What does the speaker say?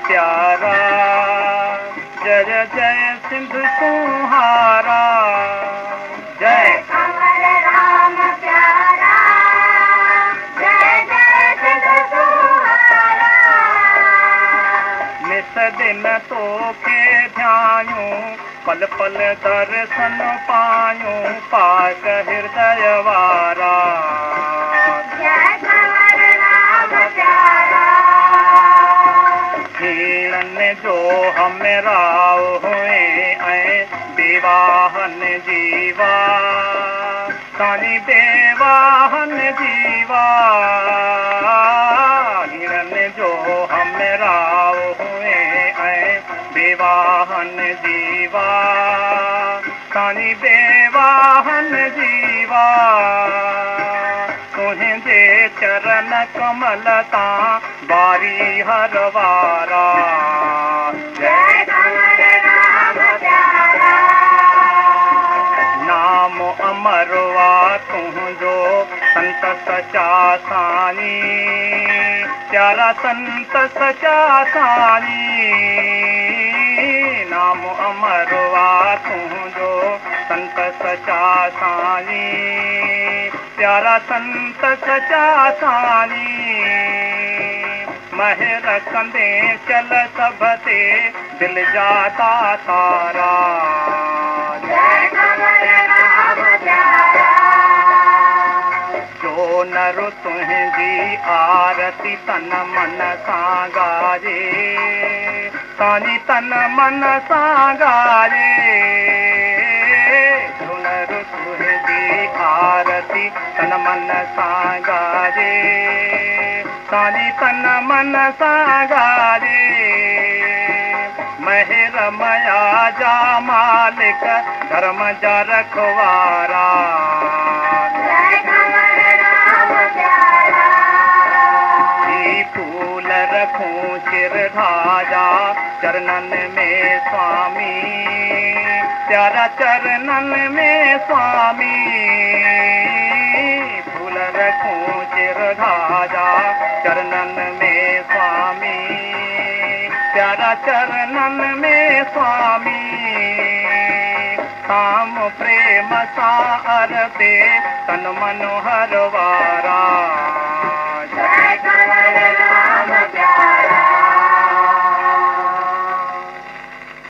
प्यारा, जय जय सिंधु तुम्हारा। जय कंवर राम प्यारा, जय जय सिंधु तुम्हारा। निस दिन तो के ध्यायूं, पल पल दर्शन पायूं, पाक हृदय वारा। जय कंवर राम प्यारा। हीणन जो हमें राव हुए ऐं बेवाहन जीवा, सानी बेवाहन जीवा। हीणन जो हमें राव हुए ऐं बेवाहन जीवा, सानी बेवाहन जीवा। तुझे चरण कमल तां बारी हर वारा। जय कंवर राम प्यारा। नाम अमरवा तुझो संत सचा सानी, प्यारा संत सचा सानी। नाम अमरवा तुझो संत सचा सानी, प्यारा संत सचा सानी। महर कंदे चल सबते दिल जाता तारा। जय कंवर राम प्यारा। जो नर तुझी आरती तन मन सां गाजे, सानी तन मन सां गाजे। जो नर तुझी आरती तन मन सां गाजे, सानी तन मन सां गाजे। महर मया जा मालिक, धर्म जा रखवारा। जय कंवर राम प्यारा। जी फूल रखूं सिर ढाजा, चरणन में स्वामी, प्यारा चरणन में स्वामी। फूल रखूं सिर ढाजा, चरणन में स्वामी, प्यारा चरणन में स्वामी। काम प्रेम सार पे तन मनोहर वारा। जय कंवर राम